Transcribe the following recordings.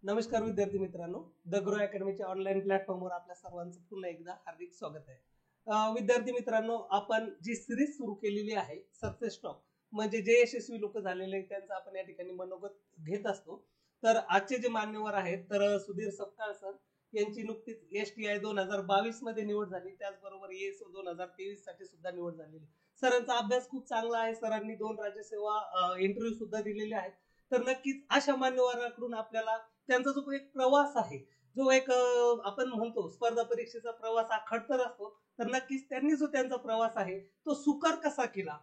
नमस्कार विद्यार्थी मित्रांनो, द ग्रो अकॅडमीच्या ऑनलाईन प्लॅटफॉर्मवर आपल्या सर्वांचं पुन्हा एकदा हार्दिक स्वागत आहे. विद्यार्थी मित्रांनो, आपण जी सिरीज सुरू केलेली आहे सक्सेस टॉक, म्हणजे जे यशस्वी लोक झालेले त्यांचं आपण या ठिकाणी मनोगत घेत असतो. तर आजचे जे मान्यवर आहेत, तर सुधीर सपकाळ सर यांची नुकतीच STI 2022 मध्ये निवड झाली, त्याचबरोबर ESO 2023 साठी सुद्धा निवड झालेली. सरांचा अभ्यास खूप चांगला आहे. सरांनी 2 राज्यसेवा इंटरव्ह्यू सुद्धा दिलेले आहेत. तर नक्कीच अशा मान्यवरांकडून आपल्याला त्यांचा जो एक प्रवास आहे, जो एक आपण म्हणतो स्पर्धा परीक्षेचा प्रवास हा खडतर असतो, तर नक्कीच त्यांनी जो त्यांचा प्रवास आहे तो सुकर कसा केला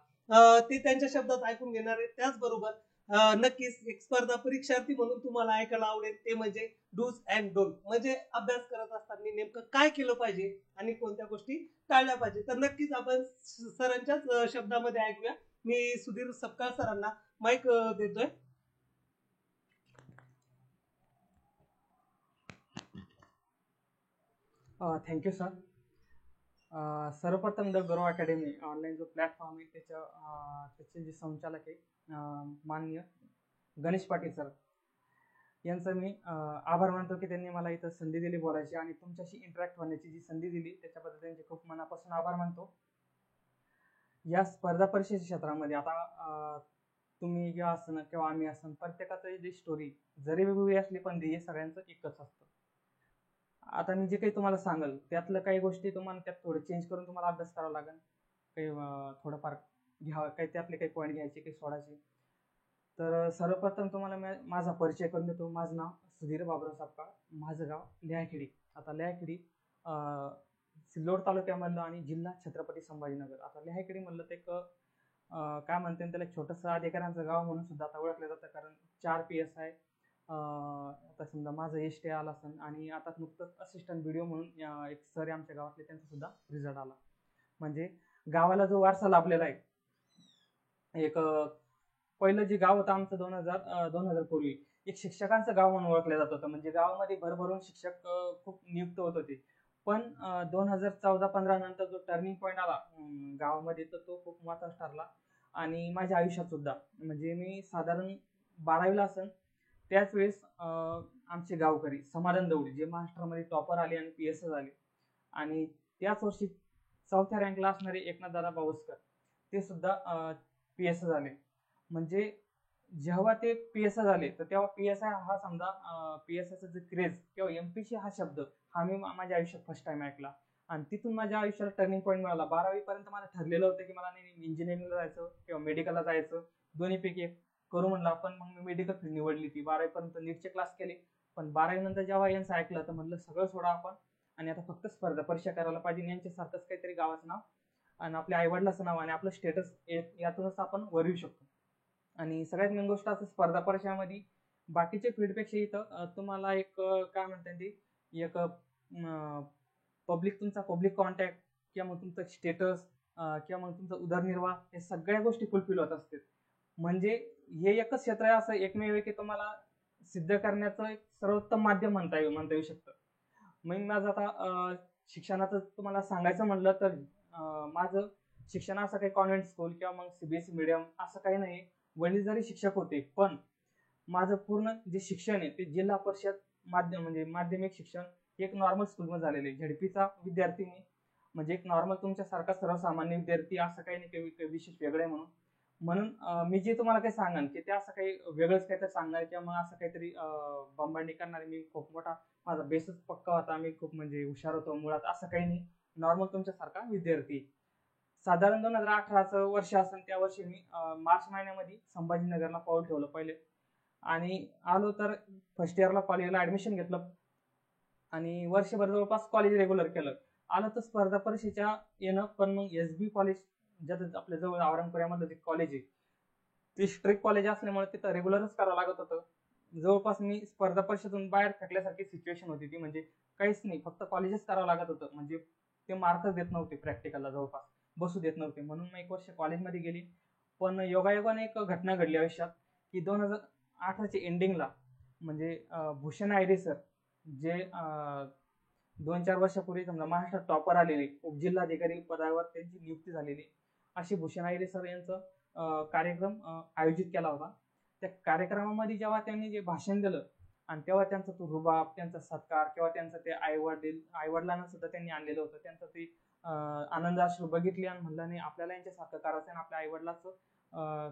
ते त्यांच्या शब्दात ऐकून घेणार आहे. त्याचबरोबर नक्कीच एक स्पर्धा परीक्षार्थी म्हणून तुम्हाला ऐकायला आवडेल ते म्हणजे डूज अँड डोंट, म्हणजे अभ्यास करत असताना नेमकं काय केलं पाहिजे आणि कोणत्या गोष्टी टाळल्या पाहिजे. तर नक्कीच आपण सरांच्याच शब्दामध्ये ऐकूया. मी सुधीर सपकाळ सरांना माईक देतोय. Thank you sir. सर्वप्रथम द ग्रो अकॅडमी ऑनलाईन जो प्लॅटफॉर्म आहे त्याचे जे संचालक आहे माननीय गणेश पाटील सर यांचं मी आभार मानतो की त्यांनी मला इथं संधी दिली बोलायची आणि तुमच्याशी इंटरॅक्ट होण्याची जी संधी दिली त्याच्याबद्दल त्यांचे खूप मनापासून आभार मानतो. या स्पर्धा परीक्षेच्या क्षेत्रामध्ये आता तुम्ही किंवा असं किंवा आम्ही असं प्रत्येकाचं जी स्टोरी जरी वेगवेगळी असली पण ध्येय सगळ्यांचं एकच असतं. आता मी जे काही तुम्हाला सांगेल त्यातलं काही गोष्टी तुम्हाला त्यात थोडं चेंज करून तुम्हाला अभ्यास करावा लागेल, काही थोडंफार घ्यावं, काही त्यातले काही पॉईंट घ्यायचे, काही सोडायचे. तर सर्वप्रथम तुम्हाला माझा परिचय करून देतो. माझं नाव सुधीर बाबुराव सपकाळ, माझं गाव लिहाखेडी. आता लिहाखेडी सिल्लोड तालुक्यामधलं आणि जिल्हा छत्रपती संभाजीनगर. आता लिहाखेडी म्हणलं तर एक काय म्हणते त्याला एक छोटंसं अधिकाऱ्यांचं गाव म्हणून सुद्धा आता ओळखलं जातं, कारण 4 PSI आता समजा माझं STI आला असेल आणि आता नुकतंच असिस्टंट BDO म्हणून एक सर आमच्या गावातले त्यांचा सुद्धा रिझल्ट आला. म्हणजे गावाला जो वारसा लाभलेला आहे. एक पहिलं जे गाव होतं आमचं 2000 पूर्वी एक शिक्षकांचं गाव म्हणून ओळखलं जात होतं. म्हणजे गावामध्ये भरभरून शिक्षक खूप नियुक्त होत होते. पण 2014-15 नंतर जो टर्निंग पॉईंट आला गावामध्ये तर तो खूप महत्त्वाचा ठरला आणि माझ्या आयुष्यात सुद्धा. म्हणजे मी साधारण 12वीला असेल त्याच वेळेस आमचे गावकरी समाधान दौडे जे महाराष्ट्रामध्ये टॉपर आले आणि PSI झाले आणि त्याच वर्षी 4थ्या रँकला असणारे एकनाथदादा बावस्कर ते सुद्धा PSI झाले. म्हणजे जेव्हा ते PSI झाले तर तेव्हा PSI हा समजा PSIचा जे क्रेज किंवा MPC हा शब्द हा मी माझ्या आयुष्यात फर्स्ट टाइम ऐकला आणि तिथून माझ्या आयुष्याला टर्निंग पॉईंट मिळाला. 12वी पर्यंत मला ठरलेलं होतं की मला इंजिनिअरिंगला जायचं किंवा मेडिकलला जायचं, दोन्हीपैकी एक करू म्हणलं आपण. मग मी मेडिकल फील्ड निवडली. ती 12वी पर्यंत नीटचे क्लास केले, पण 12वी नंतर जेव्हा यांचं ऐकलं तर म्हणलं सगळं सोडा आपण आणि आता फक्त स्पर्धा परीक्षा करायला पाहिजे. यांच्यासारखंच काहीतरी गावाचं नाव आणि आपल्या आईवडिलाचं नाव आणि आपलं स्टेटस यातूनच आपण वर येऊ शकतो. आणि सगळ्यात मेन गोष्ट असं स्पर्धा परीक्षामध्ये बाकीच्या फील्डपेक्षा इथं तुम्हाला एक काय म्हणतात ते एक तुमचा पब्लिक कॉन्टॅक्ट किंवा मग तुमचं स्टेटस किंवा मग तुमचा उदरनिर्वाह हे सगळ्या गोष्टी फुलफिल होत असतात. म्हणजे हे एकच क्षेत्र आहे असं एकमेव की तुम्हाला सिद्ध करण्याचं एक सर्वोत्तम माध्यम म्हणता येऊ शकतं. मग माझं आता शिक्षणाचं तुम्हाला सांगायचं म्हणलं तर माझं शिक्षण असं काही कॉन्व्हेंट स्कूल किंवा मग CBSE मीडियम असं काही नाही. वडील जरी शिक्षक होते पण माझं पूर्ण जे शिक्षण आहे ते जिल्हा परिषद म्हणजे माध्यमिक शिक्षण एक नॉर्मल स्कूलमध्ये झालेलं आहे. झेडपीचा विद्यार्थी मी, म्हणजे एक नॉर्मल तुमच्यासारखा सर्वसामान्य विद्यार्थी, असं काही नाही विशेष वेगळं आहे म्हणून मी जे तुम्हाला काही सांगेन की ते असं काही वेगळंच काहीतरी सांगणार किंवा मग असं काहीतरी बंबांडी करणार. मी खूप मोठा माझा बेसच पक्का होता, मी खूप म्हणजे हुशार होतो मुळात, असं काही नाही. नॉर्मल तुमच्यासारखा विद्यार्थी. साधारण 2018चं वर्ष असेल त्या वर्षी मी मार्च महिन्यामध्ये संभाजीनगरला पाऊल ठेवलं पहिले आणि आलो तर फर्स्ट इयरला कॉलेजला ऍडमिशन घेतलं आणि वर्षभर जवळपास कॉलेज रेग्युलर केलं. आलं तर स्पर्धा परीक्षेच्या येणं, पण मग SB कॉलेज ज्याचं आपल्या जवळ औरंगपुऱ्यामधलं जे कॉलेज आहे ते स्ट्रिक्ट कॉलेज असल्यामुळे तिथं रेग्युलरच करावं लागत होतं. जवळपास मी स्पर्धा परीक्षेतून बाहेर फेकल्यासारखी सिच्युएशन होती ती. म्हणजे काहीच नाही, फक्त कॉलेजच करावं लागत होतं. म्हणजे ते मार्कच देत नव्हते, प्रॅक्टिकलला जवळपास बसू देत नव्हते. म्हणून मी 1 वर्ष कॉलेजमध्ये गेली. पण योगायोगाने एक घटना घडली आयुष्यात की 2018च्या एंडिंगला म्हणजे भूषण आयरे सर जे 2-4 वर्षापूर्वी समजा महाराष्ट्रात टॉपर आलेले, उपजिल्हाधिकारी पदावर त्यांची नियुक्ती झालेली, अशी भूषण आयरे सर यांचं कार्यक्रम आयोजित केला होता. त्या कार्यक्रमामध्ये जेव्हा त्यांनी जे भाषण दिलं आणि तेव्हा त्यांचा तो रुबाब, त्यांचा सत्कार किंवा त्यांचं ते आईवडिलांना सुद्धा त्यांनी आणलेलं होतं. त्यांचं ते आनंदाश्रू बघितले आणि म्हणलं नाही आपल्याला यांच्यासारखं करायचं आणि आपल्या आईवडिलाचं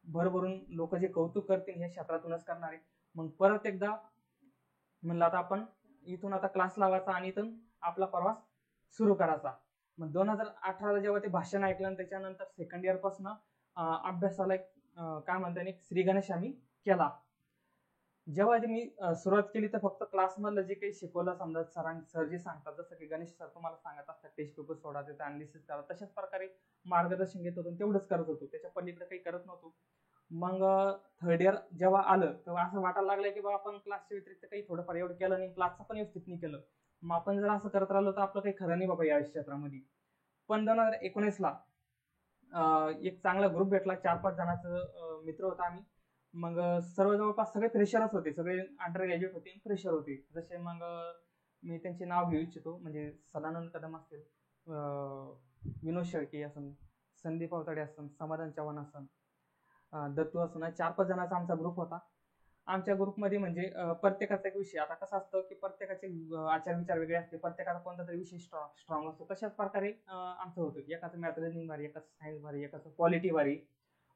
भरभरून लोक जे कौतुक करतील हे क्षेत्रातूनच करणार आहे. मग परत एकदा म्हणलं आता आपण इथून आता क्लास लावायचा आणि इथून आपला प्रवास सुरू करायचा. मग 2018ला जेव्हा ते भाषण ऐकलं आणि त्याच्यानंतर सेकंड इयर पासून अभ्यासाला काय म्हणतात एक श्री गणेश आम्ही केला. जेव्हा मी सुरुवात केली तर फक्त क्लासमधलं जे काही शिकवलं समजा सर जे सांगतात, जसं की गणेश सर तुम्हाला सांगत असतात टेस्ट पेपर सोडा, त्याचं अनालिसिस करा, तशाच प्रकारे मार्गदर्शन घेत होतो, तेवढंच करत होतो, त्याच्या पलीकडे काही करत नव्हतो. मग थर्ड इयर जेव्हा आलं तेव्हा असं वाटायला लागलं की बाबा आपण क्लासच्या व्यतिरिक्त काही थोडंफार एवढं केलं नाही, क्लासचं पण व्यवस्थित नाही केलं. मग आपण जर असं करत राहिलो तर आपलं काही खरं नाही बाबा या क्षेत्रामध्ये. पण 2019ला एक चांगला ग्रुप भेटला, 4-5 जणांचं मित्र होता आम्ही. मग सर्व जवळपास सगळे फ्रेशरच होते, सगळे अंडर ग्रॅज्युएट होते, फ्रेशर होते. जसे मग मी त्यांचे नाव घेऊ इच्छितो, म्हणजे सदानंद कदम असतील, विनोद शेळके असन, संदीप अवताडे असन, समाधान चव्हाण असन, दत्तू असन, 4-5 जणांचा आमचा ग्रुप होता. आमच्या ग्रुपमध्ये म्हणजे प्रत्येकाचा एक विषय, आता कसं असतं की प्रत्येकाचे आचार विचार वेगळे असते, प्रत्येकाचा कोणता तरी विषय स्ट्रॉंग असतो. तशाच प्रकारे आमचं होतं, एकाचं मॅथ रिजनिंग भारी, एकाचं सायन्स भारी, एकाचं क्वालिटी भारी.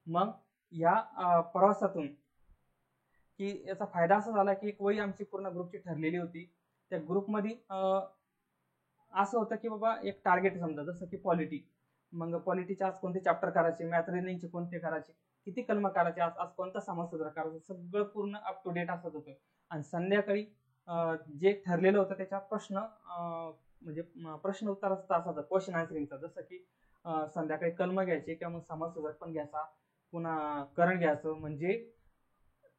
मग या प्रवासातून की याचा फायदा असा झाला की एक वही आमची पूर्ण ग्रुपची ठरलेली होती. त्या ग्रुपमध्ये असं होतं की बाबा एक टार्गेट समजा, जसं की पॉलिटी. मग पॉलिटीचे आज कोणते चॅप्टर करायचे, मॅथ रिजनिंगचे कोणते करायचे, किती कलम करायचे, आज कोणता समाजसुधार करायचा, सगळं पूर्ण अप टू डेट असत होतं. आणि संध्याकाळी जे ठरलेलं होतं त्याच्या म्हणजे प्रश्न उत्तराचा तास होता, क्वेश्चन आन्सरिंगचा. जसं की संध्याकाळी कलम घ्यायचे किंवा मग समाजसुधार पण घ्यायचा, पुन्हा करंट घ्यायचं. म्हणजे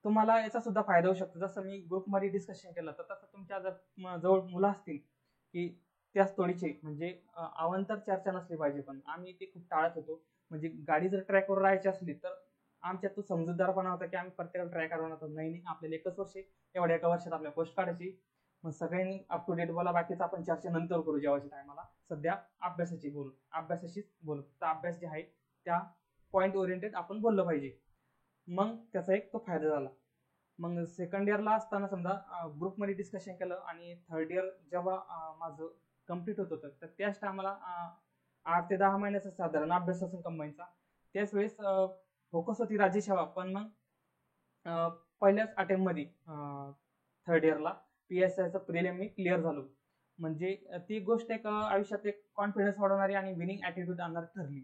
तुम्हाला याचा सुद्धा फायदा होऊ शकतो. जसं मी ग्रुपमध्ये डिस्कशन केलं तर तसं तुमच्या जर जवळ मुलं असतील की त्याच तोडीचे, म्हणजे अवांतर चर्चा नसली पाहिजे. पण आम्ही ते खूप टाळत होतो. म्हणजे गाडी जर ट्रॅकवर राहायची असली तर आमच्यात तो समजूतदारपणा होता की आम्ही प्रत्येकाला ट्रॅक करणार होतो. नाही आपल्याला एकच वर्ष, एवढ्या एका वर्षात आपल्या पोस्ट काढायची. मग सगळ्यांनी अप टू डेट बोला, बाकीचं आपण चर्चा नंतर करू जेव्हाच्या टायमाला. सध्या अभ्यासाशीच बोलू. तर अभ्यास जे आहे त्या पॉईंट ओरिएंटेड आपण बोललं पाहिजे. मग त्याचा एक तो फायदा झाला. मग सेकंड इयरला असताना समजा ग्रुपमध्ये डिस्कशन केलं आणि थर्ड इयर जेव्हा माझं कम्प्लीट होत होतं तर त्याच टायमाला 8 ते 10 महिन्याचा साधारण अभ्यास असेल कंबाईनचा. त्याच वेळेस फोकस होती राज्यसेवा. पण मग पहिल्याच अटेम्प्टमध्ये थर्ड इयरला PSIचं प्रिलिम मी क्लिअर झालो. म्हणजे ती गोष्ट एक आयुष्यात एक कॉन्फिडन्स वाढवणारी आणि विनिंग ॲटिट्यूड आणणारी ठरली.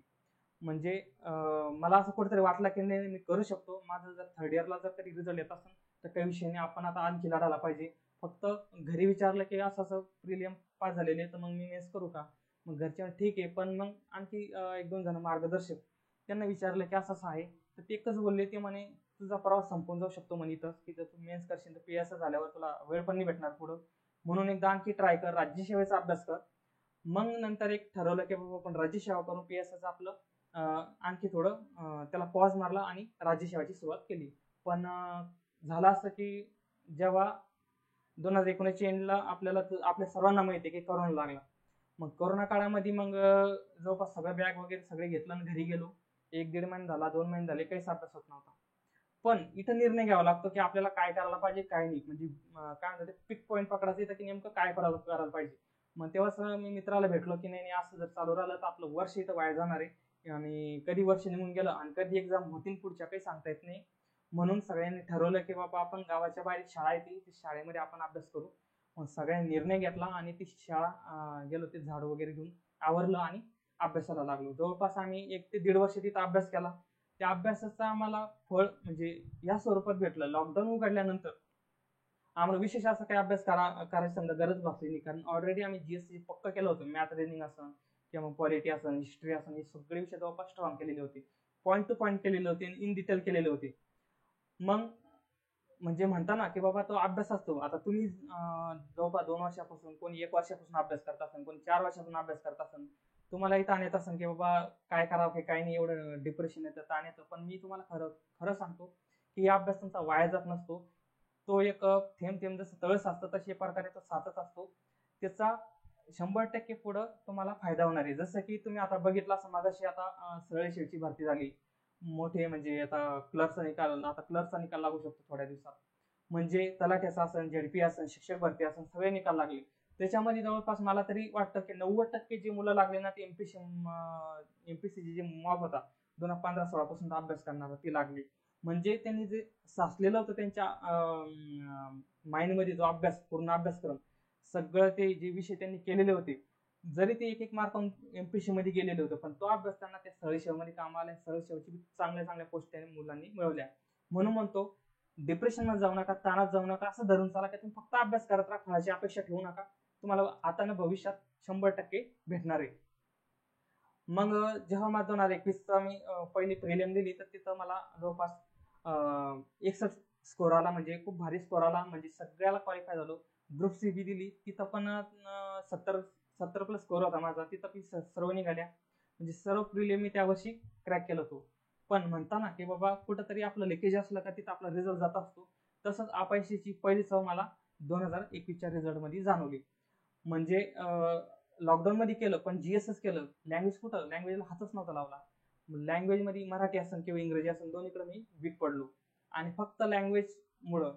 म्हणजे मला असं कुठेतरी वाटलं की नाही मी करू शकतो. माझं जर थर्ड इयरला जर कधी रिझल्ट येत असेल तर काही विषय नाही, आपण आता आणखी लढायला पाहिजे. फक्त घरी विचारलं की असं प्रिलियम पास झालेले तर मग मी मेस करू का. मग घरचे ठीक आहे. पण मग आणखी 1-2 जण मार्गदर्शक त्यांना विचारलं की असं आहे तर ते एकच बोलले, ते म्हणे तुझा प्रवास संपून जाऊ शकतो म्हणे इथं, की जर तू मेन्स करशील तर PSI झाल्यावर तुला वेळ पण नाही भेटणार पुढं. म्हणून एकदा आणखी ट्राय कर, राज्यसेवेचा अभ्यास कर. मग नंतर एक ठरवलं की बाबा आपण राज्यसेवा करून PSIचं आपलं आणखी थोडं त्याला पॉज मारला आणि राज्यसेवाची सुरुवात केली. पण झालं असं की जेव्हा 2019 एंडला आपल्या सर्वांना माहिती आहे की कोरोना लागला. मग कोरोना काळामध्ये मग जवळपास सगळं बॅग वगैरे सगळे घेतलं आणि घरी गेलो. 1-1.5 महिना झाला, 2 महिने झाले, काहीच अभ्यास होत नव्हता. पण इथं निर्णय घ्यावा लागतो की आपल्याला काय करायला पाहिजे, काय नाही. म्हणजे काय म्हणतात पिक पॉईंट पकडायचं इथं की नेमकं काय करायला पाहिजे. मग तेव्हाच मी मित्राला भेटलो की नाही असं जर चालू राहिलं तर आपलं वर्ष इथं वाया जाणार आहे आणि कधी वर्ष निघून गेलं आणि कधी एक्झाम होतील पुढच्या काही सांगता येत नाही. म्हणून सगळ्यांनी ठरवलं की बाबा आपण गावाच्या बाहेर शाळा येते, ती शाळेमध्ये आपण अभ्यास करू. मग सगळ्यांनी निर्णय घेतला आणि ती शाळा गेलो, ते झाड वगैरे घेऊन आवरलं आणि अभ्यासाला लागलो. जवळपास आम्ही 1 ते 1.5 वर्ष तिथं अभ्यास केला. त्या अभ्यासाचं आम्हाला फळ म्हणजे या स्वरूपात भेटलं. लॉकडाऊन उघडल्यानंतर आम्हाला विशेष असा काही अभ्यास करायची समजा गरज भासली नाही, कारण ऑलरेडी आम्ही GST पक्क केलं होतं. मॅथ रिजनिंग असन किंवा मग पॉलिटी असन, हिस्ट्री असन, हे सगळे विषय जवळपास स्ट्रॉंग केलेले होते. पॉईंट टू पॉईंट केलेले होते, इन डिटेल केलेले होते. मग म्हणजे म्हणता ना की बाबा तो अभ्यास असतो. आता तुम्ही जवळपास 2 वर्षापासून, कोणी 1 वर्षापासून अभ्यास करत असेल, कोणी 4 वर्षापासून अभ्यास करत असेल, तुम्हाला इथं ताण येत असेल की बाबा काय करावं काय नाही, एवढं डिप्रेशन येतं, ताण येतं. पण मी तुम्हाला खरं सांगतो की हा अभ्यास तुमचा वाया जात नसतो. तो एक थेंब थेंब जसं तळस असतं तशा प्रकारे तो साचत असतो. त्याचा 100% पुढं तुम्हाला फायदा होणार आहे. जसं की तुम्ही आता बघितलं असं मागाशी आता सरळ शेवची भरती झाली मोठे, म्हणजे आता क्लर्कचा निकाल लागू शकतो थोड्या दिवसात. म्हणजे तलाठ्याचं असन, झेडपी असन, शिक्षक भरती असन, सगळे निकाल लागले. त्याच्यामध्ये जवळपास मला तरी वाटतं की 90% जी मुलं लागली ना ती एमपीसी जे मॉब होता 2015-16 पासून अभ्यास करणारा ती लागली. म्हणजे त्यांनी जे साचलेलं होतं त्यांच्या माइंडमध्ये जो अभ्यास, पूर्ण अभ्यासक्रम, सगळं ते जे विषय त्यांनी केलेले होते, जरी ते एक मार्क एमपीसी मध्ये गेलेले होते, पण तो अभ्यास त्यांना त्या सरळ सेवेमध्ये कामाला, सरळ सेवेची चांगल्या चांगल्या पोस्ट त्यांनी मुलांनी मिळवल्या. म्हणून म्हणतो डिप्रेशन मध्ये जाऊ नका, ताणात जाऊ नका, असं धरून चाला की तुम्ही फक्त अभ्यास करत राहा, फळाची अपेक्षा ठेवू नका, तुम्हाला आता ना भविष्यात 100% भेटणार आहे. मग जेव्हा मला 2021 मी पहिली प्रिलिम दिली तर तिथं मला जवळपास 61 स्कोर आला, म्हणजे खूप भारी स्कोर आला, म्हणजे सगळ्याला क्वालिफाय झालो. ग्रुप सी बी दिली, तिथं पण 70 प्लस स्कोर होता माझा, तिथं पण सर्व निघाल्या, म्हणजे सर्व प्रिलिम मी त्या वर्षी क्रॅक केलं होतो. पण म्हणता ना की बाबा कुठंतरी आपलं लिकेज असलं का तिथं आपला रिझल्ट जात असतो, तसंच अपयशाची पहिली सव मला 2021च्या रिझल्ट मध्ये जाणवली. म्हणजे लॉकडाऊन मध्ये केलं पण जीएसएस केलं, लँग्वेज कुठं, लँग्वेजला हातच नव्हता लावला. लँग्वेज मध्ये मराठी असेल किंवा इंग्रजी असेल दोन्हीकडे मी वीक पडलो, आणि फक्त लँग्वेज मुळे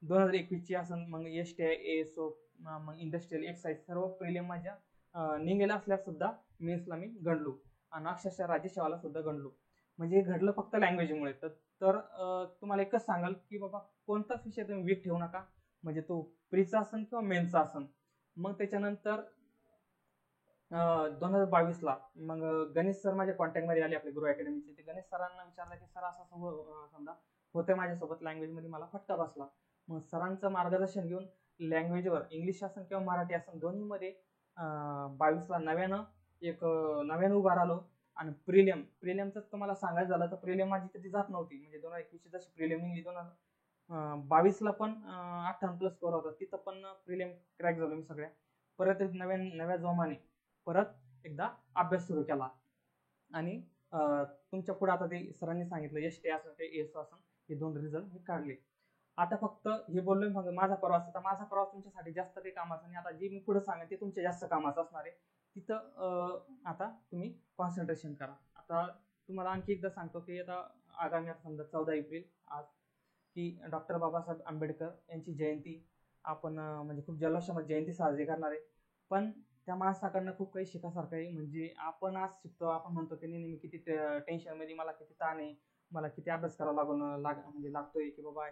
2021ची असेल मग एसटीआय, एएसओ, मग इंडस्ट्रियल एक्साइज सर्व प्रिलिम माझ्या निघेला असल्या सुद्धा मेन्सला मी गणलो, आणि अक्षरशः राज्यसेवाला सुद्धा गणलो. म्हणजे हे घडलं फक्त लँग्वेजमुळे. तर तुम्हाला एकच सांगाल की बाबा कोणताच विषय तुम्ही वीक ठेवू नका, म्हणजे तो प्रीचा असन किंवा मेन्सचा असन. मग त्याच्यानंतर 2022ला मग गणेश सर माझ्या कॉन्टॅक्ट मध्ये आले, आपले गुरु अकॅडमीचे. ते गणेश सरांना विचारलं की सर असं समजा होतं माझ्यासोबत, लँग्वेज मध्ये मला फटका बसला. मग सरांचं मार्गदर्शन घेऊन लँग्वेजवर इंग्लिश असेल किंवा मराठी असेल दोन्हीमध्ये 22ला नव्यानं उभा राहिलो. आणि प्रिलियमचं तुम्हाला सांगायचं झालं तर प्रिलियम माझी कधी जात नव्हती, म्हणजे 2021ची जशी प्रिलियम निघली 2022ला पण 58 प्लस स्कोर होता, तिथं पण प्रिलियम क्रॅक झालो मी सगळ्या. परत नव्या जोमाने परत एकदा अभ्यास सुरू केला, आणि तुमच्या पुढे आता ते सरांनी सांगितलं एसटी असेल ते एस असेल, हे 2 रिझल्ट मी काढले. आता फक्त हे बोललोय मग माझा प्रवास, आता माझा प्रवास तुमच्यासाठी जास्त काही कामाचा नाही, आता जे मी पुढे सांगेन ते तुमच्या जास्त कामाचं असणार आहे. तिथं आता तुम्ही कॉन्सन्ट्रेशन करा. आता तुम्हाला आणखी एकदा सांगतो की आता आगामी समजा 14 एप्रिल आज की डॉक्टर बाबासाहेब आंबेडकर यांची जयंती आपण म्हणजे खूप जल्लोषामध्ये जयंती साजरी करणार आहे. पण त्या माणसाकडनं खूप काही शिकासारखं आहे. म्हणजे आपण आज शिकतो, आपण म्हणतो की नाही मी किती टेन्शन मध्ये, मला किती ताण आहे, मला किती अभ्यास करावा म्हणजे लागतोय की बाबा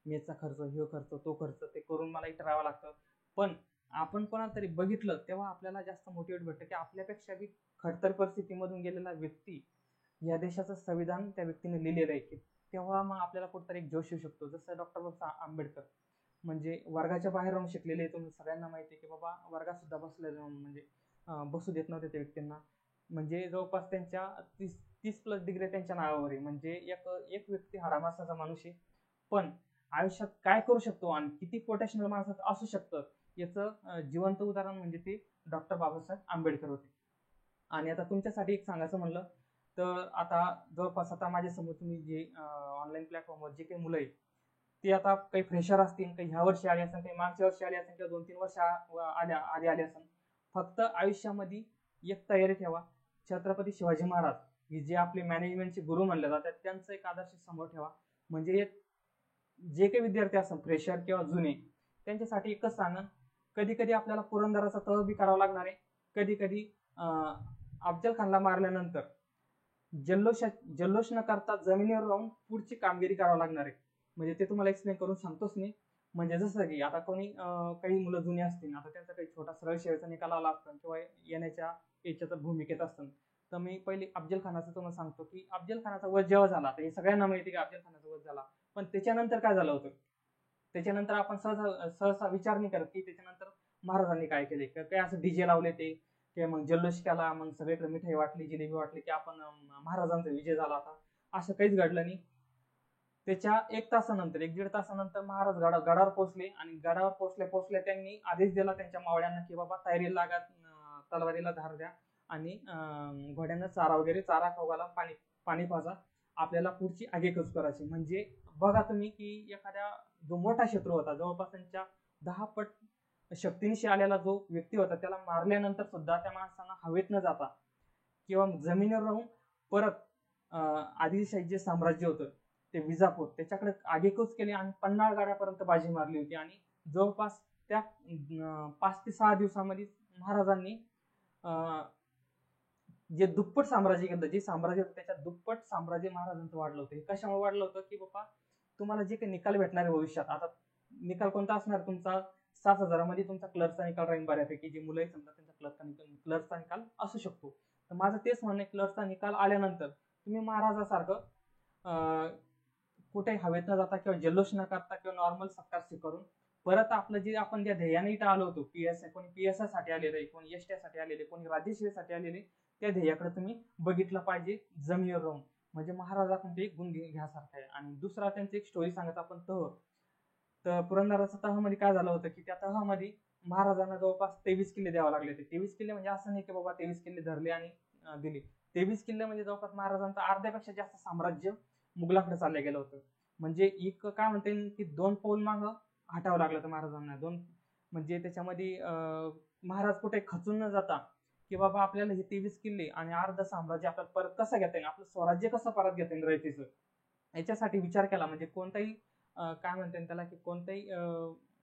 मेचा खर्च, ह्यो खर्च, तो खर्च, ते करून मला इथं राहावं लागतं. पण आपण कोणाला तरी बघितलं तेव्हा आपल्याला जास्त मोटिवेट भेटतं की आपल्यापेक्षा बी खडतर परिस्थितीमधून गेलेला व्यक्ती, या देशाचं संविधान त्या व्यक्तीने लिहिलेलं आहे, की तेव्हा मग आपल्याला कुठेतरी एक जोश येऊ शकतो. जसं डॉक्टर बाबासाहेब आंबेडकर म्हणजे वर्गाच्या बाहेर राहून शिकलेले, तुम्ही सगळ्यांना माहिती आहे की बाबा वर्गात सुद्धा म्हणजे बसू देत नव्हते त्या व्यक्तींना. म्हणजे जवळपास त्यांच्या 30 प्लस डिग्री त्यांच्या नावावर आहे. म्हणजे एक व्यक्ती हाडामासाचा माणूस आहे, पण आयुष्यात काय करू शकतो आणि किती पोटेन्शियल माणसात असू शकतं याचं जिवंत उदाहरण म्हणजे ते डॉक्टर बाबासाहेब आंबेडकर होते. आणि आता तुमच्यासाठी एक सांगायचं म्हणलं तर आता जवळपास आता माझ्यासमोर तुम्ही जे ऑनलाईन प्लॅटफॉर्मवर जे काही मुलं आहेत ते आता काही फ्रेशर असतील, काही ह्या वर्षी आले असेल, काही मागच्या वर्षी आले असेल, किंवा 2-3 वर्ष आधी आले असेल. फक्त आयुष्यामध्ये एक तयारी ठेवा, छत्रपती शिवाजी महाराज हे जे आपले मॅनेजमेंटचे गुरु म्हणले जातात त्यांचं एक आदर्श समोर ठेवा. म्हणजे जे काही विद्यार्थी असतात फ्रेशर किंवा जुने, त्यांच्यासाठी एकच सांगन, कधी कधी आपल्याला पुरंदराचा तह बी करावा लागणार आहे, कधी कधी अफजल खानला मारल्यानंतर जल्लोष न करता जमिनीवर राहून पुढची कामगिरी करावी लागणार आहे. म्हणजे ते तुम्हाला एक्सप्लेन करून सांगतोच नाही. म्हणजे जसं की आता कोणी काही मुलं जुनी असतील, आता त्यांचा काही छोटा सरळ सेवेचा निकाल आला असतो किंवा येण्याच्या याच्यात भूमिकेत असतं, तर मी पहिले अफजल खानाचं तुम्हाला सांगतो की अफजल खानाचा वध जेव्हा झाला, तर हे सगळ्यांना माहिती की अफजल खानाचा वध झाला, पण त्याच्यानंतर काय झालं होतं, त्याच्यानंतर आपण सहसा विचार नाही करत की त्याच्यानंतर महाराजांनी काय केले, काय असं डीजे लावले ते, की मग जल्लोष केला, मग सगळीकडे मिठाई वाटली, जिलेबी वाटली की आपण महाराजांचा विजय झाला. आता असं काहीच घडलं नाही. त्याच्या 1-1.5 तासानंतर महाराज गडावर पोहोचले, आणि गडावर पोहोचल्या त्यांनी आदेश दिला त्यांच्या मावळ्यांना की बाबा तयारीला लागा, तलवारीला धार द्या, आणि घोड्यांना चारा खाऊ घाला, पाणी पाजा, आपल्याला पुढची आगेकूच करायची. म्हणजे बघा तुम्ही की एखाद्या जो मोठा शत्रू होता, जवळपास त्यांच्या 10 पट शक्तीनिशी आलेला जो व्यक्ती होता, त्याला मारल्यानंतर सुद्धा त्या माणसांना हवेत न जाता किंवा जमिनीवर राहून परत आदिलशाही जे साम्राज्य होतं ते विजापूर त्याच्याकडे आगेकूच केली आणि पन्हाळ गडापर्यंत बाजी मारली होती. आणि जवळपास त्या 5 ते 6 दिवसामध्ये महाराजांनी जे दुप्पट साम्राज्य केलं, जे साम्राज्य होतं त्याच्या दुप्पट साम्राज्य महाराजांचं वाढलं होतं. हे कशामुळे वाढलं होतं की बाबा तुम्हाला जे काही निकाल भेटणार आहे भविष्यात, आता निकाल कोणता असणार तुमचा 7,000 मध्ये तुमचा क्लर्कचा निकाल राहील बऱ्यापैकी, जे मुलंही समजा त्यांचा क्लर्कचा निकाल असू शकतो. तर माझं तेच म्हणणं आहे, क्लर्कचा निकाल आल्यानंतर तुम्ही महाराजासारखं कुठे हवेत न जाता किंवा जल्लोष न करता किंवा नॉर्मल सत्कार स्वीकारून परत आपलं जे आपण ज्या ध्येयाने इथं आलो होतो, कोणी PSI साठी आलेले, कोणी STI साठी आलेले, कोणी राज्यसेवेसाठी आलेले, त्या ध्येयाकडे तुम्ही बघितलं पाहिजे जमिनीवर राहून. म्हणजे महाराजाकडून ते गुण घ्यासारखं आहे. आणि दुसरा त्यांची एक स्टोरी सांगत आपण तर पुरंदराच्या तहामध्ये काय झालं होतं की त्या तहामध्ये महाराजांना जवळपास 23 किल्ले द्यावे लागले होते. 23 किल्ले म्हणजे असं नाही की बाबा 23 किल्ले धरले आणि दिले. 23 किल्ले म्हणजे जवळपास महाराजांचं अर्ध्यापेक्षा जास्त साम्राज्य मुघलाकडे चाललं गेलं होतं. म्हणजे एक काय म्हणता येईल की 2 पाऊल मागं हटावं लागलं होतं महाराजांना. म्हणजे त्याच्यामध्ये महाराज कुठे खचून न जाता की बाबा आपल्याला हे 23 किल्ले आणि अर्ध साम्राज्य आपल्याला परत कसं घेता येईल, आपलं स्वराज्य कसं परत घेता येईल रयतेचं, याच्यासाठी विचार केला. म्हणजे कोणताही काय म्हणता येईल त्याला की कोणताही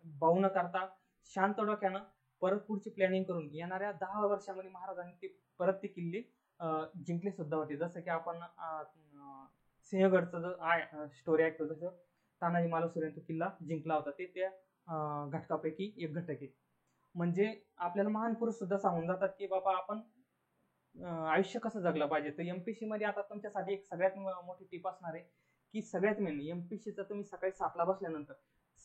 भाऊ न करता शांत डोक्यानं परत पुढची प्लॅनिंग करून येणाऱ्या 10 वर्षामध्ये महाराजांनी परत ते किल्ले जिंकले सुद्धा होते. जसं की आपण सिंहगडचं जर स्टोरी ऐकतो, जसं तानाजी मालुसरेने तो किल्ला जिंकला होता, ते त्या घटकापैकी एक घटक आहे. म्हणजे आपल्याला महान पुरुष सुद्धा सांगून जातात की बाबा आपण आयुष्य कसं जगलं पाहिजे. तर MPSC मध्ये आता तुमच्यासाठी एक सगळ्यात मोठी टिप असणार आहे की सगळ्यात मेन MPSCचं तुम्ही सकाळी 7ला बसल्यानंतर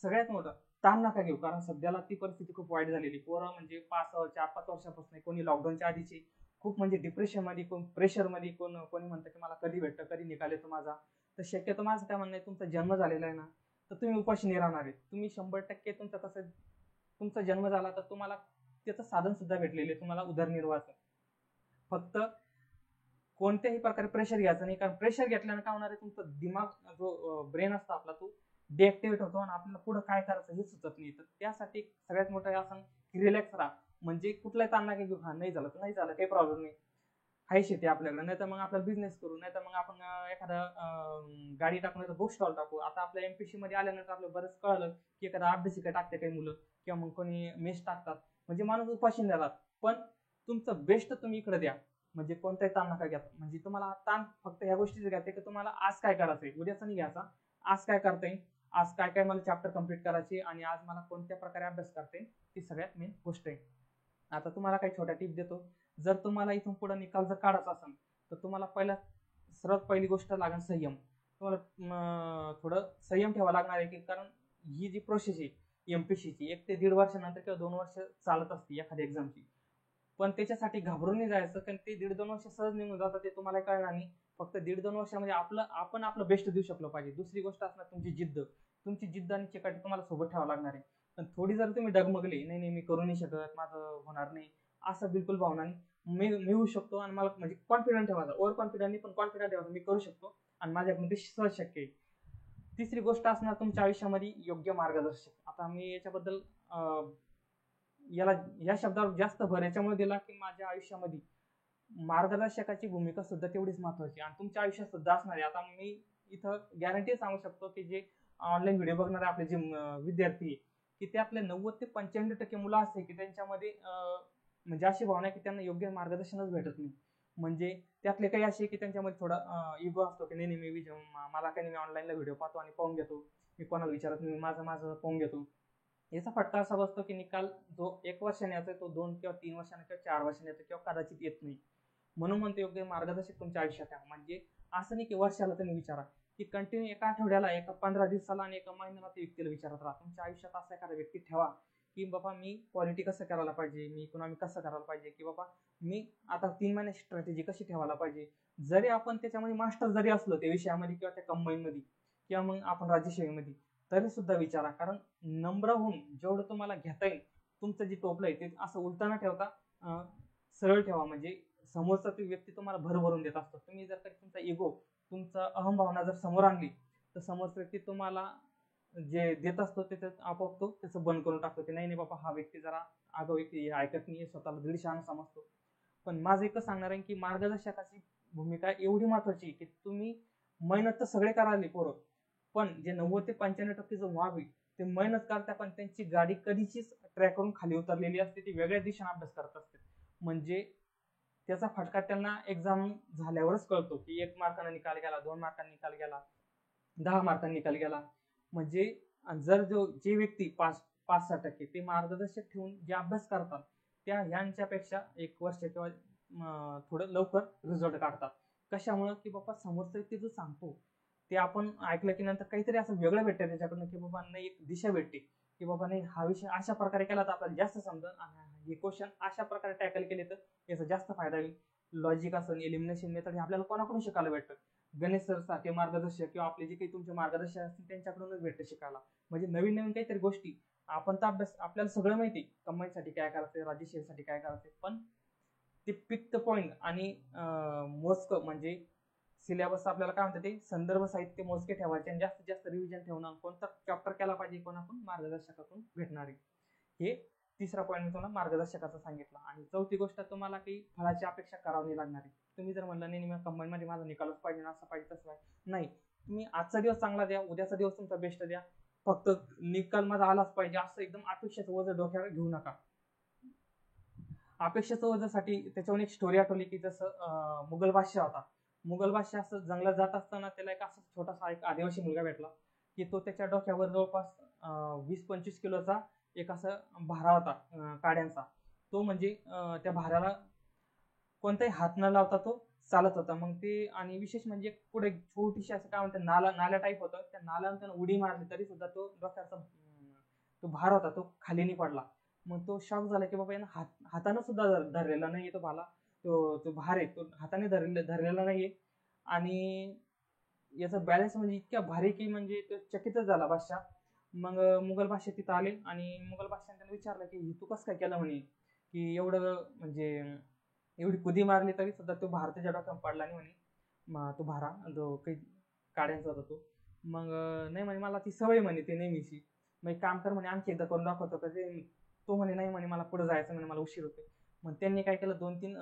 सगळ्यात मोठं ताण नका घेऊ, कारण सध्याला ती परिस्थिती खूप वाईट झालेली. पोरं म्हणजे 4-5 वर्षापासून कोणी लॉकडाऊनच्या आधीची खूप म्हणजे डिप्रेशन मध्ये, कोण प्रेशर मध्ये, कोणी म्हणतं की मला कधी भेटतं, कधी निकाल येतो माझा. तर शक्यतो माझं काय म्हणणं आहे, तुमचा जन्म झालेला आहे ना, तर तुम्ही उपाशी नाही राहणार आहे. तुम्ही 100% तुमचा जन्म झाला तर तुम्हाला त्याचं साधन सुद्धा भेटलेलं आहे, तुम्हाला उदरनिर्वाहाचं. फक्त कोणत्याही प्रकारे प्रेशर घ्यायचं नाही, कारण प्रेशर घेतल्यानं काय होणार आहे, तुमचा दिमाग जो ब्रेन असतो आपला तो डिॲक्टिव्हेट होतो आणि आपल्याला पुढे काय करायचं हे सुचत नाही. तर त्यासाठी सगळ्यात मोठं असं की रिलॅक्स राहा. म्हणजे कुठलाही ताण नका घेऊ, नाही झालं तर नाही झालं, काही प्रॉब्लेम नाही, आहे शेती आपल्याकडे, नाही तर मग आपल्याला बिझनेस करू, नाही तर मग आपण एखादा गाडी टाकू, नाही तर बुक स्टॉल टाकू. आता आपल्या MPSC मध्ये आल्यानंतर आपल्याला बरंच कळलं की एखादा अभ्यासिका टाकते काही मुलं, किंवा मग कोणी मेस टाकतात. म्हणजे माणूस उपाशी नाही राहत, पण तुमचं बेस्ट तुम्ही इकडे द्या. म्हणजे कोणताही ताण नका घ्या. म्हणजे तुम्हाला ताण फक्त ह्या गोष्टीचं घ्यायचं की तुम्हाला आज काय करायचंय, उद्याचं नाही घ्यायचा. आज काय करता येईल, आज काय काय मला चॅप्टर कम्प्लीट करायचे आणि आज मला कोणत्या प्रकारे अभ्यास करता येईल, ती सगळ्यात मेन गोष्ट आहे. आता तुम्हाला काही छोट्या टिप देतो. जर तुम्हाला इथून पुढे निकाल जर काढायचा असेल तर तुम्हाला सर्वात पहिली गोष्ट लागेल संयम. तुम्हाला थोडं संयम ठेवावा लागणार आहे, की कारण ही जी प्रोसेस आहे MPSCची 1 ते 1.5 वर्षानंतर किंवा 2 वर्ष चालत असते एखाद्या एक्झामची. पण त्याच्यासाठी घाबरून नाही जायचं, कारण ते 1.5-2 वर्ष सहज निघून जातात, ते तुम्हाला कळणार नाही. फक्त 1.5-2 वर्षामध्ये आपण आपलं बेस्ट देऊ शकलो पाहिजे. दुसरी गोष्ट असणार तुमची जिद्द आणि चिकाटी तुम्हाला सोबत ठेवावं लागणार आहे. पण थोडी जर तुम्ही डगमगले, नाही मी करू नाही शकत, माझं होणार नाही, असं बिलकुल भावना नाही. मी होऊ शकतो आणि मला म्हणजे कॉन्फिडंट ठेवायचा, ओव्हर कॉन्फिडंट नाही पण कॉन्फिडंट ठेवायचा, मी करू शकतो आणि माझ्याकडून ते सहज शक्य आहे. तिसरी गोष्ट असणार तुमच्या आयुष्यामध्ये योग्य मार्गदर्शक. आता मी याच्याबद्दल या शब्दावर जास्त भर याच्यामुळे दिला की माझ्या आयुष्यामध्ये मार्गदर्शकाची भूमिका सुद्धा तेवढीच महत्वाची आणि तुमच्या आयुष्यात सुद्धा असणार आहे. आता मी इथं गॅरंटी सांगू शकतो की जे ऑनलाईन व्हिडिओ बघणारे आपले जे विद्यार्थी आहे, की त्यातले 90 ते 95% मुलं असे की त्यांच्यामध्ये म्हणजे अशी भावना आहे की त्यांना योग्य मार्गदर्शनच भेटत नाही. म्हणजे त्यातले काही असे की त्यांच्यामध्ये थोडा इगो असतो की नाही मला काही मी ऑनलाईनला व्हिडिओ पाहतो आणि पाहून घेतो, मी कोणाला विचारत नाही, माझं पाहून घेतो. याचा फटका असा बसतो की निकाल जो 1 वर्षाने येतो तो 2 किंवा 3 वर्षाने किंवा 4 वर्षाने येतो किंवा कदाचित येत नाही. म्हणून म्हणतो योग्य मार्गदर्शक तुमच्या आयुष्यात आहे. म्हणजे असं नाही की वर्षाला तुम्ही विचारा, की कंटिन्यू एका आठवड्याला, एका 15 दिवसाला आणि एका महिन्याला त्या व्यक्तीला विचारत राहा. तुमच्या आयुष्यात असा एखादा व्यक्ती ठेवा की बाबा मी क्वालिटी कसं करायला पाहिजे, मी इकॉनॉमी कसं करायला पाहिजे, की बाबा मी आता 3 महिन्याची स्ट्रॅटेजी कशी ठेवायला पाहिजे. जरी आपण त्याच्यामध्ये मास्टर जरी असलो त्या विषयामध्ये किंवा त्या कंबाईनमध्ये किंवा मग आपण राज्यसेवेमध्ये, तरी सुद्धा विचारा. कारण नम्र होऊन जेवढं तुम्हाला घेता येईल, तुमचं जे टोपलं आहे ते असं उलटा न ठेवता सरळ ठेवा. म्हणजे समोरचा ती व्यक्ती तुम्हाला भरभरून देत असतो. तुम्ही जर तुमचा इगो, तुमचा अहमभावना जर समोर आणली तर समोरचा व्यक्ती तुम्हाला जे देत असतो त्याच्यात आपोआप तो त्याचं बंद करून टाकतो की नाही बाबा हा व्यक्ती जरा आगाऊ व्यक्ती, ऐकत नाही, स्वतःला दीडशहाणा समजतो. पण माझं एकच सांगणार आहे की मार्गदर्शकाची भूमिका एवढी महत्वाची की तुम्ही मेहनत तर सगळे करायला पोरं, पण जे 90 ते 95% जो मार्क आहे ते मेहनत करता, पण त्यांची गाडी कधीचीच ट्रॅकवरून खाली उतरलेली असते, ती वेगळ्या दिशेने अभ्यास करत असते. म्हणजे त्याचा फटका त्यांना एक्झाम झाल्यावरच कळतो की 1 मार्काने निकाल गेला, 2 मार्कांनी निकाल गेला, 10 मार्कांनी निकाल गेला. म्हणजे जर जे व्यक्ती 5-6% ते मार्गदर्शक ठेवून जे अभ्यास करतात त्या ह्यांच्यापेक्षा 1 वर्ष किंवा थोडं लवकर रिझल्ट काढतात. कशामुळे की बाबा समोरचा व्यक्ती जो सांगतो ते आपण ऐकलं की नंतर काहीतरी असं वेगळं भेटतं त्याच्याकडनं, की बाबा नाही एक दिशा भेटते की बाबा नाही हा विषय अशा प्रकारे केला तर आपल्याला जास्त समजेल आणि हे क्वेश्चन अशा प्रकारे टॅकल केले तर याचा जास्त फायदा होईल. लॉजिक असेल, एलिमिनेशन मेथड हे आपल्याला कोणाकडून शिकायला भेटतं? गणेश सर सारखे मार्गदर्शक किंवा आपले जे काही तुमचे मार्गदर्शक असतील त्यांच्याकडूनच भेटतं शिकायला. म्हणजे नवीन नवीन काहीतरी गोष्टी आपण तर अभ्यास आपल्याला सगळं माहिती, कंबाईनसाठी काय करायचं, राज्यसेवेसाठी काय करायचं, पण ते पिक द पॉइंट आणि मोजकं म्हणजे सिलेबस आपल्याला काय म्हणतात ते संदर्भ साहित्य मोजके ठेवायचे आणि जास्तीत जास्त रिव्हिजन ठेवणं, कोणता चॅप्टर केला पाहिजे कोणाकडून मार्गदर्शकाकडून भेटणार आहे. हे तिसरा पॉईंट मी तुम्हाला मार्गदर्शकाचा सांगितला. आणि चौथी गोष्ट तुम्हाला काही फळाची अपेक्षा करावी नाही लागणार आहे. तुम्ही जर म्हणलं नाही मी कंबाईन मध्ये माझा निकालच पाहिजे असं पाहिजे तसं पाहिजे नाही, तुम्ही आजचा दिवस चांगला द्या, उद्याचा दिवस तुमचा बेस्ट द्या, फक्त निकाल माझा आलाच पाहिजे असं एकदम अपेक्षेचं वजन डोक्यावर घेऊ नका. अपेक्षेचं वजनासाठी त्याच्यावर एक स्टोरी आठवली की जसं मुघल बादशाह होता. मुघल बादशाह असं जंगलात जात असताना त्याला एक असं छोटासा एक आदिवासी मुलगा भेटला की तो त्याच्या डोक्यावर जवळपास 20-25 किलोचा एक असं भारा होता काड्यांचा. तो म्हणजे त्या भाराला कोणताही हात न लावता तो चालत होता. मग ते आणि विशेष म्हणजे पुढे छोटीशी असं काय म्हणतात नाला टाईप होतं, त्या नाल्यानं त्यानं उडी मारली तरी सुद्धा तो डोक्याचा तो भार होता तो खाली नाही पडला. मग तो शॉक झाला की बाबा यानं हातानं सुद्धा धरलेला नाहीये तो भाला, तो भार आहे तो हाताने धरलेला नाहीये आणि याचा बॅलन्स म्हणजे इतक्या भारी की म्हणजे तो चकितच झाला बादशाह. मग मुघल बादशाह तिथं आले आणि मुघल बादशाह त्याला विचारलं की तू कसं काय केलं म्हणे, की एवढं म्हणजे एवढी कुदी मारली तरी सुद्धा तो भार त्याच्या डोक्यावर पडला नाही म्हणे. तो भारा जो काही काड्यांचा होता तो. मग नाही म्हणे मला ती सवय म्हणे ते नेहमीची, मग एक काम कर म्हणे आणखी एकदा करून दाखवतो का ते. तो म्हणे नाही म्हणे मला पुढे जायचं म्हणे, मला उशीर होते. मग त्यांनी काय केलं 2-3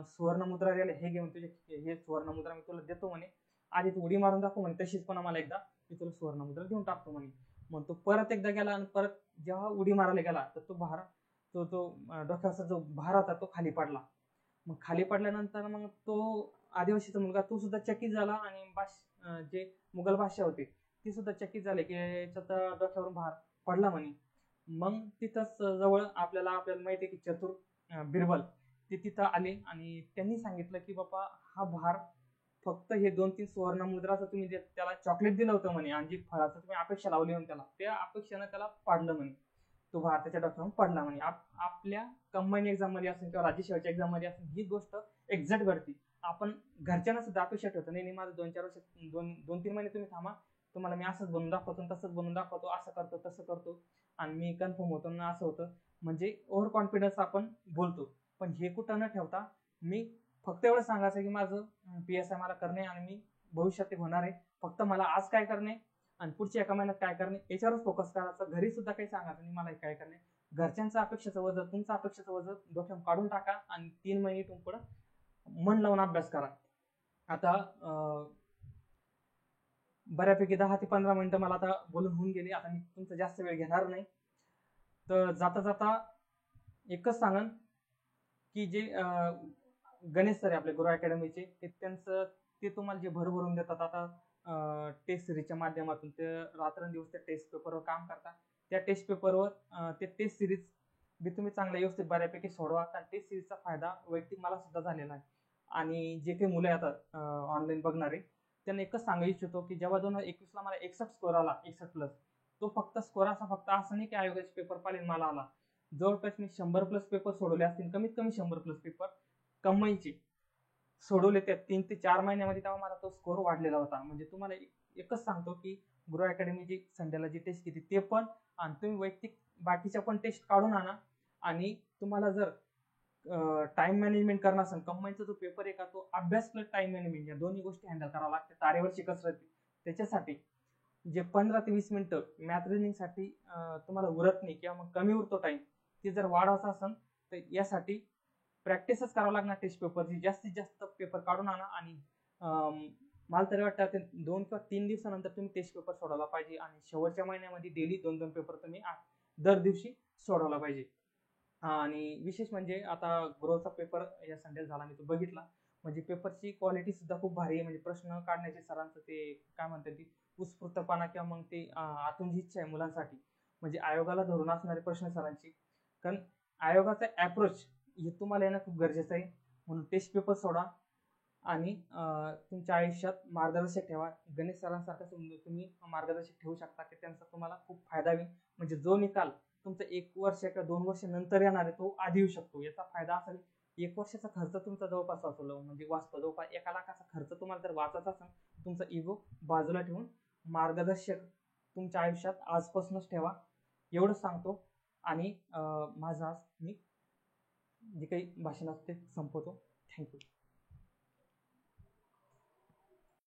सुवर्ण मुद्रा दिले, हे घेऊन तुझे हे सुवर्ण मुद्रा मी तुला देतो म्हणे, आधी तू उडी मारून दाखव म्हणे, तशीच पण मला एकदा मी तुला सुवर्ण मुद्रा देऊन टाकतो म्हणे. मग तो परत एकदा गेला आणि परत जेव्हा उडी मारायला गेला तर तो भार तो डोक्याचा जो भार होता तो खाली पडला. मग खाली पडल्यानंतर मग तो आदिवासीचा मुलगा तो सुद्धा चकित झाला आणि जे मुघल बादशाह होते ते सुद्धा चकित झाले की याच्यात डोक्यावरून भार पडला म्हणे. मग तिथंच जवळ आपल्याला माहिती आहे की चतुर बिरबल ते तिथं आले आणि त्यांनी सांगितलं की बाबा हा भार फक्त हे 2-3 सुवर्ण मुद्राचं तुम्ही त्याला चॉकलेट दिलं होतं म्हणे आणि जी फळाचं तुम्ही अपेक्षा लावली म्हणे त्याला, त्या अपेक्षेनं त्याला पाडलं म्हणे, तो भार त्याच्या डोक्यावरून पडला म्हणे. आपल्या कंबाईन एक्झाम मध्ये असेल किंवा राज्यसेवेच्या एक्झाम मध्ये असेल ही गोष्ट एक्झॅक्ट घडते. आपण घरच्यांना सुद्धा अपेक्षा ठेवतो नाही माझं 2-4 वर्ष 2-3 महिने तुम्ही थांबा, तुम्हाला मी असंच बनवून दाखवतो तसंच बनवून दाखवतो, असं करतो तसं करतो आणि मी कन्फर्म होतो ना असं होतं. म्हणजे ओव्हर कॉन्फिडन्स आपण बोलतो. पण हे कुठं न ठेवता मी फक्त एवढं सांगायचं की माझं PSI मला करणे आणि मी भविष्यात ते होणार आहे, फक्त मला आज काय करणे आणि पुढच्या एका महिन्यात काय करणे याच्यावरच फोकस करायचा. घरी सुद्धा काही सांगायचं नाही मला काय करणे. घरच्यांचं अपेक्षेचं वजन तुमचं अपेक्षेचं वजन डोक्यावर काढून टाका आणि 3 महिने इथून पुढं मन लावून अभ्यास करा. आता बऱ्यापैकी 10 ते 15 मिनिटं मला आता बोलून होऊन गेली. आता मी तुमचा जास्त वेळ घेणार नाही. तर जाता जाता एकच सांगन की जे गणेश सर आहे आपले गुरु अकॅडमीचे ते तुम्हाला जे भरभरून देतात आता टेस्ट सिरीजच्या माध्यमातून ते रात्रंदिवस त्या टेस्ट पेपरवर काम करतात. त्या टेस्ट पेपरवर ते टेस्ट सिरीज बी तुम्ही चांगल्या व्यवस्थित बऱ्यापैकी सोडवा. कारण टेस्ट सिरीजचा फायदा वैयक्तिक मला सुद्धा झालेला आहे. आणि जे काही मुलं येतात ऑनलाईन बघणारे त्यांना एकच सांगू इच्छितो की जेव्हा 2021ला मला 61 स्कोर आला 61+, तो फक्त स्कोर फक्त असं नाही की आयोगाचे पेपर पाहिजे मला आला. जवळपास मी 100+ पेपर सोडवले असतील, कमीत कमी 100+ पेपर कंबाईनचे सोडवले त्या 3 ते 4 महिन्यामध्ये, तेव्हा माझा तो स्कोर वाढलेला होता. म्हणजे तुम्हाला एकच सांगतो की गुरु अकॅडमीची संडेला जी टेस्ट घेते ते पण आणि तुम्ही वैयक्तिक बाकीच्या पण टेस्ट काढून आणा. आणि तुम्हाला जर टाइम मॅनेजमेंट करणार असेल, कंबाईनचा जो पेपर आहे का तो अभ्यास प्लस टाइम मॅनेजमेंट या दोन्ही गोष्टी हँडल कराव्या लागतात. तारेवरची कसरत त्याच्यासाठी जे 15 ते 20 मिनिटं मॅथ रिजनिंगसाठी तुम्हाला उरत नाही किंवा मग कमी उरतो टाइम, ते जर वाढवायचा असेल तर यासाठी प्रॅक्टिसच करावं लागणार टेस्ट पेपरची. जास्तीत जास्त पेपर काढून आणा आणि मला तरी वाटतं ते 2 किंवा 3 दिवसानंतर तुम्ही टेस्ट पेपर सोडवला पाहिजे आणि शेवटच्या महिन्यामध्ये डेली 2-2 पेपर तुम्ही दर दिवशी सोडवला पाहिजे. आणि विशेष म्हणजे आता ग्रोचा पेपर या संडेला झाला, मी तो बघितला. म्हणजे पेपरची क्वालिटी सुद्धा खूप भारी आहे. म्हणजे प्रश्न काढण्याचे सरांचं ते काय म्हणतात ती उत्स्फूर्तपणा किंवा मग ते आतून जी इच्छा आहे मुलांसाठी, म्हणजे आयोगाला धरून असणारे प्रश्न सरांची. कारण आयोगाचा अप्रोच हे तुम्हाला येणं खूप गरजेचं आहे. म्हणून टेस्ट पेपर सोडा आणि तुमच्या आयुष्यात मार्गदर्शक ठेवा. गणेश सरांसारखं तुम्ही मार्गदर्शक ठेवू शकता की त्यांचा तुम्हाला खूप फायदा होईल. म्हणजे जो निकाल तुमचा 1 वर्ष किंवा 2 वर्ष नंतर येणार आहे तो आधी येऊ शकतो. याचा फायदा असा 1 वर्षाचा खर्च तुमचा जवळपास वाचवला, म्हणजे वाचतो. जवळपास 1 लाखाचा खर्च तुम्हाला जर वाचायचा असेल, तुमचा इगो बाजूला ठेवून मार्गदर्शक तुमच्या आयुष्यात आजपासूनच ठेवा, एवढंच सांगतो. आणि माझं आज मी जे काही भाषण असते ते संपवतो. थँक्यू.